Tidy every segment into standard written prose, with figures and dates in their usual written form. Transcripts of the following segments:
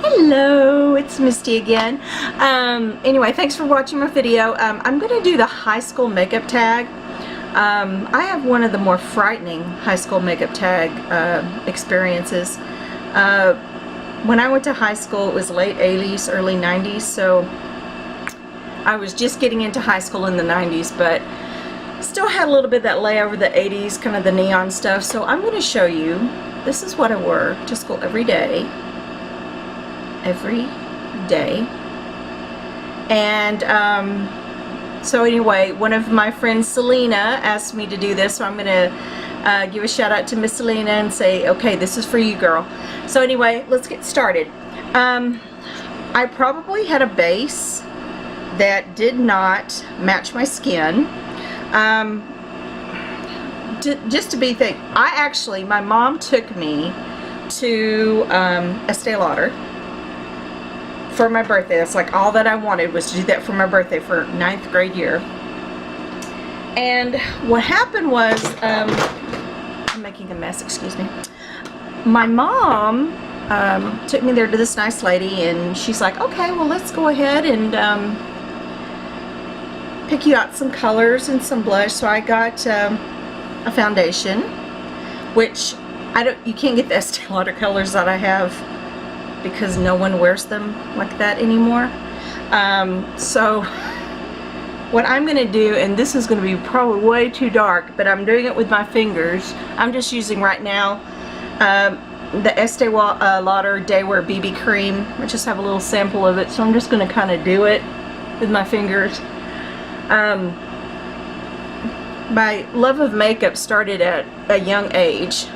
Hello, it's Misty again. Anyway, thanks for watching my video. I'm going to do the high school makeup tag. I have one of the more frightening high school makeup tag experiences. When I went to high school, it was late 80s, early 90s, so I was just getting into high school in the 90s, but still had a little bit of that layover, the 80s, kind of the neon stuff. So I'm going to show you, this is what I wore to school every day. And so anyway, one of my friends, Selena, asked me to do this, so I'm going to give a shout out to Miss Selena and say, okay, this is for you, girl. So anyway, let's get started. I probably had a base that did not match my skin. Just to be thick, my mom took me to Estee Lauder for my birthday. That's like all that I wanted, was to do that for my birthday for 9th grade year. And what happened was, I'm making a mess, excuse me. My mom took me there to this nice lady, and she's like, okay, well, let's go ahead and pick you out some colors and some blush. So I got a foundation, which you can't get the Estee Lauder colors that I have because no one wears them like that anymore. So what I'm going to do, and this is going to be probably way too dark, but I'm doing it with my fingers. I'm just using right now the Estee Lauder Day Wear BB Cream. I just have a little sample of it, so I'm just going to kind of do it with my fingers. My love of makeup started at a young age.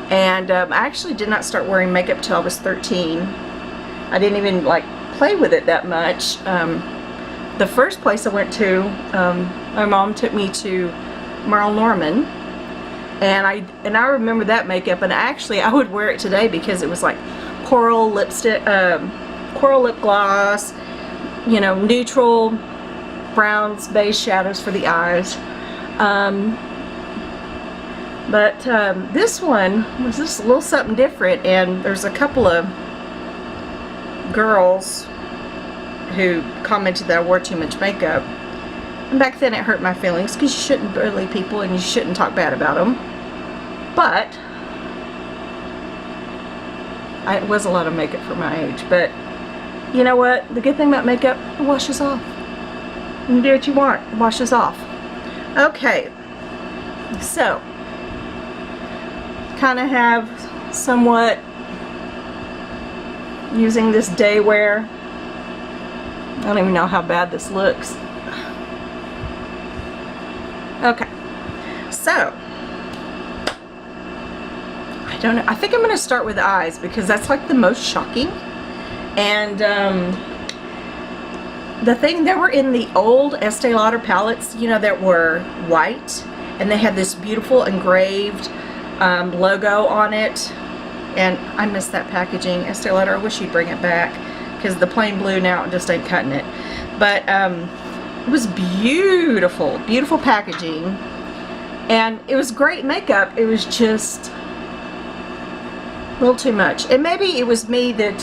And I actually did not start wearing makeup till I was 13. I didn't even like play with it that much. The first place I went to, my mom took me to Merle Norman, and I remember that makeup. And actually, I would wear it today because it was like coral lipstick, coral lip gloss, you know, neutral browns, beige shadows for the eyes. But this one was just a little something different, and there's a couple of girls who commented that I wore too much makeup. And back then it hurt my feelings because you shouldn't bully people and you shouldn't talk bad about them. But it was a lot of makeup for my age. But you know what? The good thing about makeup, it washes off. You can do what you want. It washes off. Okay. So kind of have somewhat using this day wear. I don't even know how bad this looks. Okay, so I don't know. I think I'm going to start with the eyes because that's like the most shocking. And the thing, they were in the old Estee Lauder palettes, you know, that were white, and they had this beautiful engraved logo on it, and I miss that packaging. Estee Lauder, I wish you'd bring it back because the plain blue now just ain't cutting it. But it was beautiful, beautiful packaging, and it was great makeup. It was just a little too much, and maybe it was me that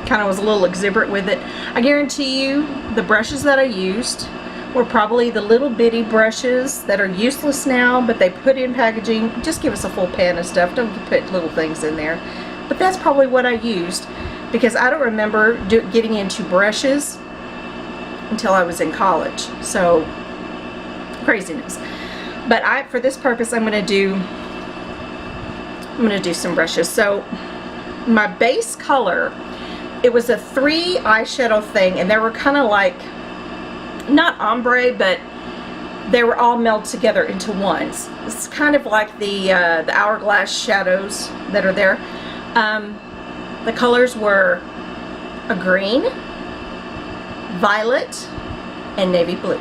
kind of was a little exuberant with it. I guarantee you the brushes that I used were probably the little bitty brushes that are useless now, but they put in packaging. Just give us a full pan of stuff. Don't put little things in there. But that's probably what I used, because I don't remember getting into brushes until I was in college. So craziness. But for this purpose, I'm going to do some brushes. So my base color, it was a 3 eyeshadow thing, and they were kind of like, not ombre, but they were all melded together into one. It's kind of like the hourglass shadows that are there. The colors were a green, violet, and navy blue,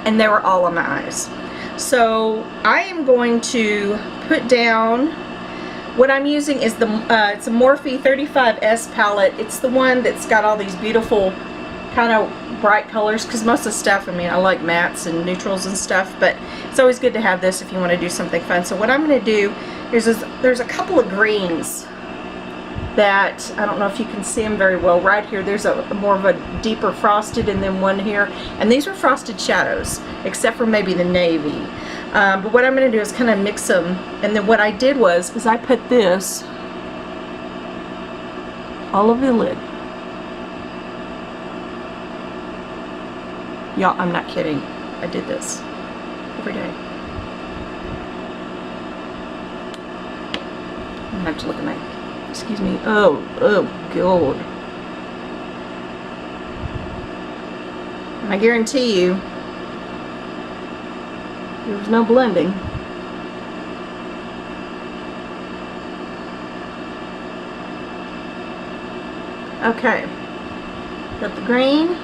and they were all on my eyes. So I am going to put down, what I'm using is it's a Morphe 35S palette. It's the one that's got all these beautiful kind of bright colors, because most of the stuff, I mean, I like mattes and neutrals and stuff, but it's always good to have this if you want to do something fun. So what I'm going to do is there's a couple of greens that, I don't know if you can see them very well. Right here, there's a more of a deeper frosted, and then one here. And these are frosted shadows, except for maybe the navy. But what I'm going to do is kind of mix them. And then what I did was I put this all over the lid. Y'all, I'm not kidding. I did this every day. I have to look at my, excuse me. Oh, God. And I guarantee you, there was no blending. Okay. Got the green.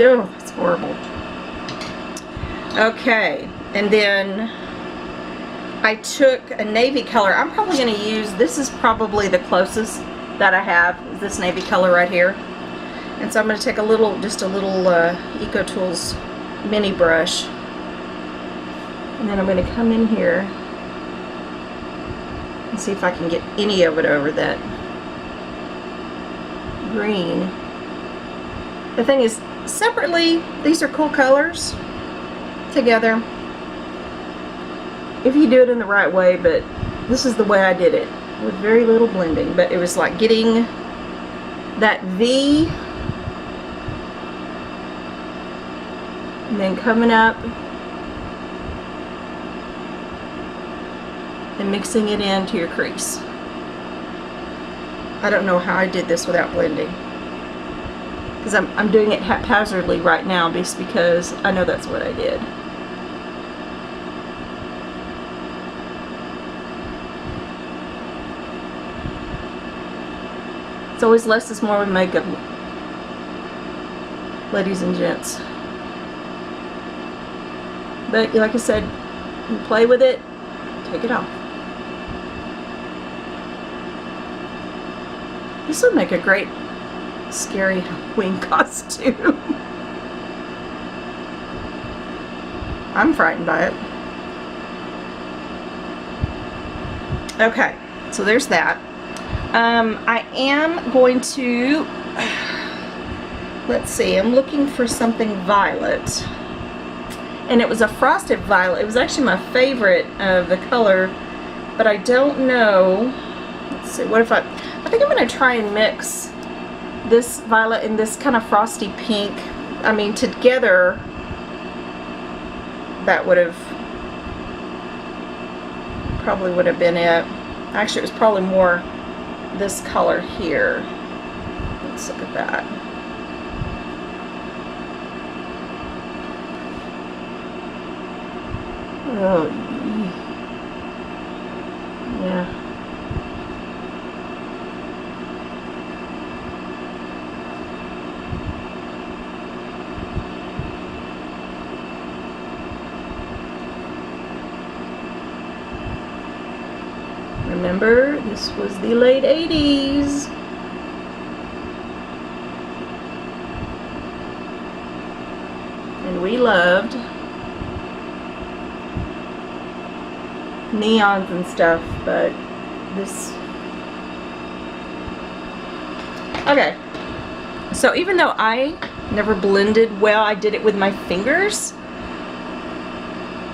Oh, it's horrible. Okay, and then I took a navy color. I'm probably going to use, this is probably the closest that I have, is this navy color right here. And so I'm going to take a little, just a little EcoTools mini brush. And then I'm going to come in here and see if I can get any of it over that green. The thing is, separately, these are cool colors. Together, if you do it in the right way, but this is the way I did it, with very little blending. But it was like getting that V and then coming up and mixing it into your crease. I don't know how I did this without blending, because I'm doing it haphazardly right now just because I know that's what I did. It's always less is more with makeup, ladies and gents. But like I said, you play with it, take it off. This would make a great scary Halloween costume. I'm frightened by it. Okay, so there's that. I am going to, let's see, I'm looking for something violet. And it was a frosted violet. It was actually my favorite of the color, but I don't know. Let's see, what if I think I'm going to try and mix this violet and this kind of frosty pink. I mean, together, that would have, probably would have been it. Actually, it was probably more this color here. Let's look at that. Oh, yeah. Remember, this was the late 80s. And we loved neons and stuff, but this... Okay. So even though I never blended well, I did it with my fingers.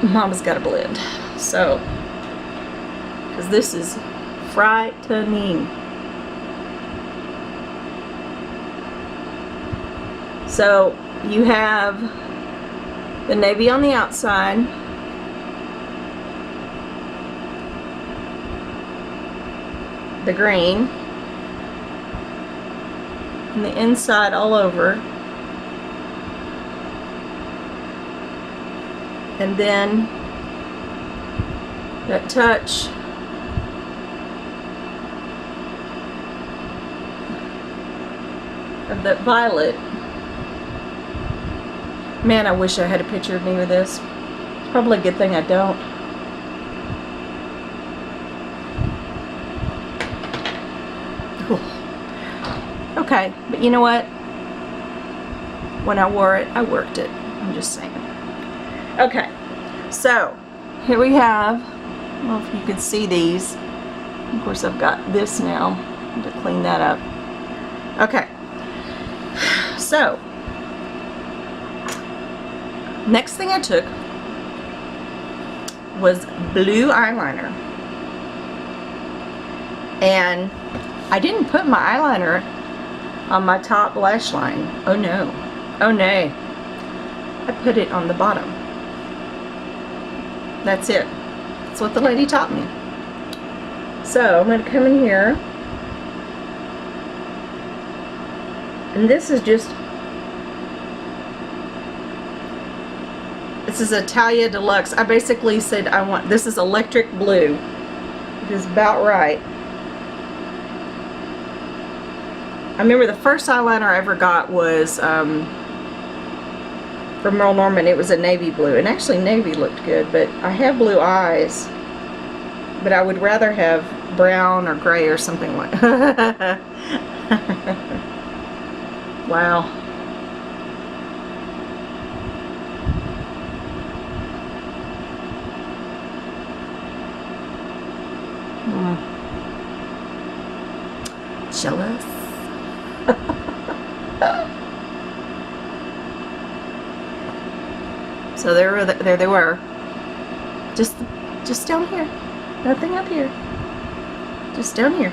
Mama's got to blend. So... because this is frightening. So you have the navy on the outside, the green, and the inside all over, and then that touch of that violet. Man, I wish I had a picture of me with this. It's probably a good thing I don't. Okay, but you know what? When I wore it, I worked it. I'm just saying. Okay, so here we have, I don't know if you can see these. Of course, I've got this now to clean that up. Okay, so next thing I took was blue eyeliner, and I didn't put my eyeliner on my top lash line. Oh no, oh nay, I put it on the bottom. That's it. That's what the lady taught me. So I'm going to come in here, and this is just, this is a Talia Deluxe. I basically said I want, this is electric blue, which is about right. I remember the first eyeliner I ever got was from Merle Norman. It was a navy blue, and actually navy looked good, but I have blue eyes, but I would rather have brown or gray or something like wow. Jealous. So there they were. Just down here. Nothing up here. Just down here.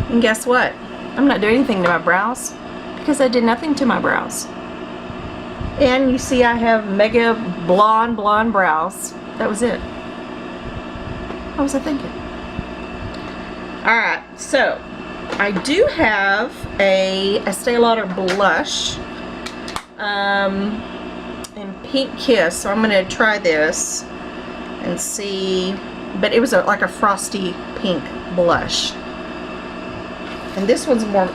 And guess what? I'm not doing anything to my brows because I did nothing to my brows. And you see I have mega blonde brows. That was it. What was I thinking? Alright, so I do have a Estee Lauder blush in Pink Kiss, so I'm going to try this and see, but it was like a frosty pink blush. And this one's more,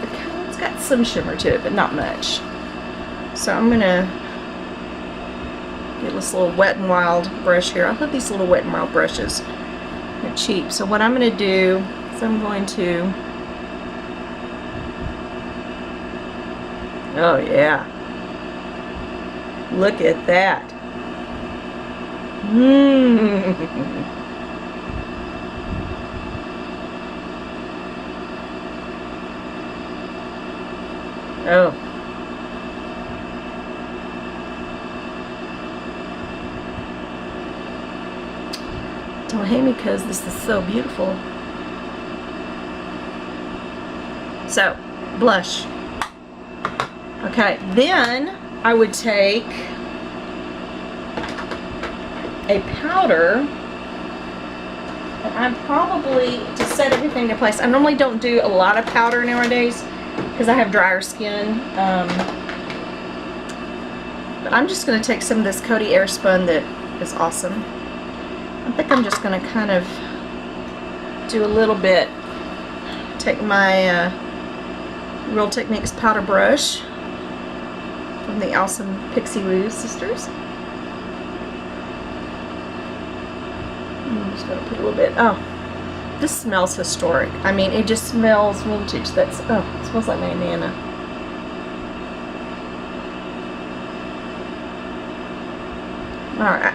it's got some shimmer to it, but not much. So I'm going to get this little Wet n Wild brush here. I love these little Wet n Wild brushes. They're cheap. So what I'm going to do is I'm going to, oh yeah, look at that. Oh. Don't hate me because this is so beautiful. So, blush. Okay, then I would take a powder, and I'm probably, to set everything in place, I normally don't do a lot of powder nowadays because I have drier skin, but I'm just going to take some of this Coty Airspun that is awesome. I think I'm just going to kind of do a little bit, take my Real Techniques powder brush from the awesome Pixie Woo sisters. I'm just going to put a little bit, oh, this smells historic. I mean, it just smells vintage. That's, oh, it smells like my Nana. Alright.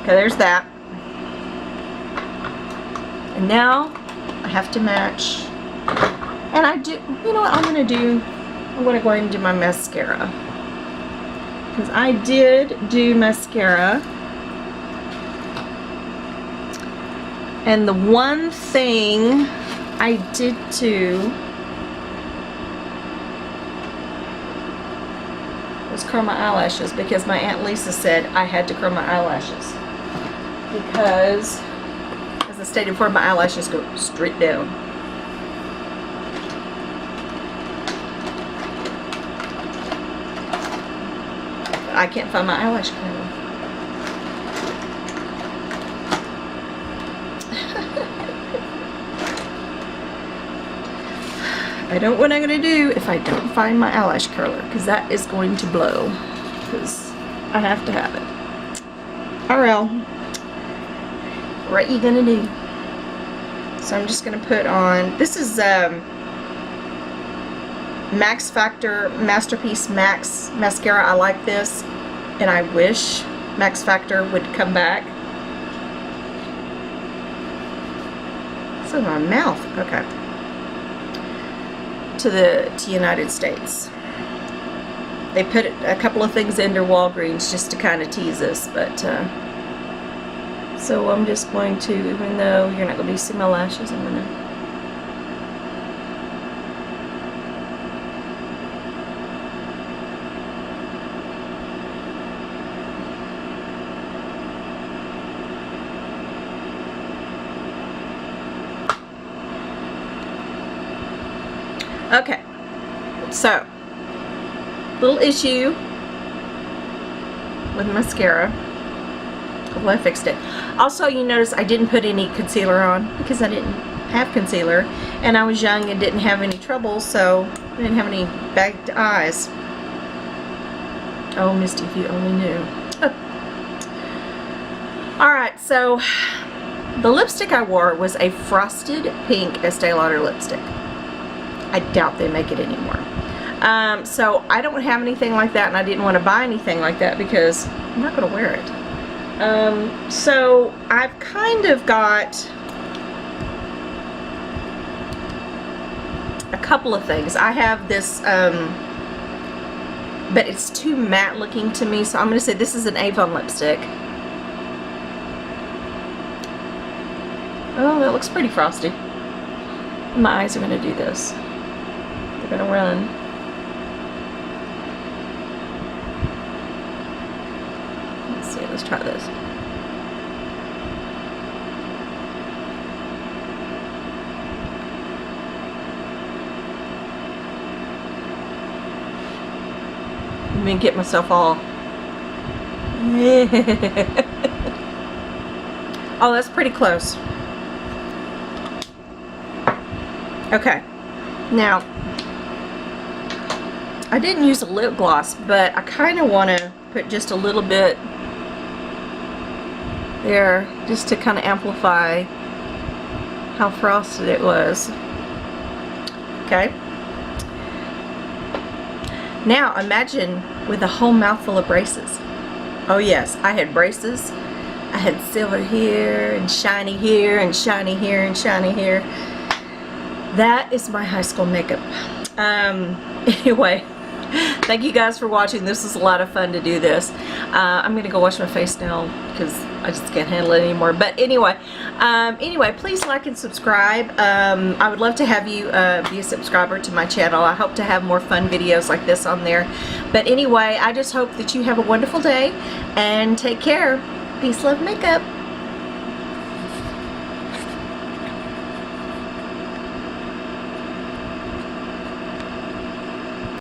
Okay, there's that. And now I have to match. And I do, you know what I'm going to do? I'm going to go ahead and do my mascara. Because I did do mascara. And the one thing I did do was curl my eyelashes, because my Aunt Lisa said I had to curl my eyelashes. Because, as I stated before, my eyelashes go straight down. I can't find my eyelash curler. I don't know what I'm going to do if I don't find my eyelash curler, because that is going to blow, because I have to have it. Alright, what are you going to do? So I'm just going to put on, this is Max Factor Masterpiece Max Mascara. I like this, and I wish Max Factor would come back. It's in my mouth. Okay. To United States. They put a couple of things into Walgreens just to kind of tease us, but so I'm just going to, even though you're not going to be seeing my lashes, I'm going to okay, so little issue with mascara. Well, I fixed it. Also, you notice I didn't put any concealer on because I didn't have concealer, and I was young and didn't have any trouble, so I didn't have any bagged eyes. Oh, Misty, if you only knew. Alright, so the lipstick I wore was a frosted pink Estee Lauder lipstick. I doubt they make it anymore. So I don't have anything like that, and I didn't want to buy anything like that because I'm not going to wear it. So I've kind of got a couple of things. I have this, but it's too matte looking to me, so I'm going to say this is an Avon lipstick. Oh, that looks pretty frosty. My eyes are going to do this. They're going to run. Let's see, let's try this. Let me get myself all. Oh, that's pretty close. Okay, now I didn't use a lip gloss, but I kind of want to put just a little bit there just to kind of amplify how frosted it was. Okay, now imagine with a whole mouthful of braces. Oh yes, I had braces. I had silver here and shiny here and shiny here and shiny here. That is my high school makeup. Anyway, thank you guys for watching. This was a lot of fun to do this. I'm gonna go wash my face now because I just can't handle it anymore. But anyway, please like and subscribe. I would love to have you be a subscriber to my channel. I hope to have more fun videos like this on there. But anyway, I just hope that you have a wonderful day and take care. Peace, love, makeup.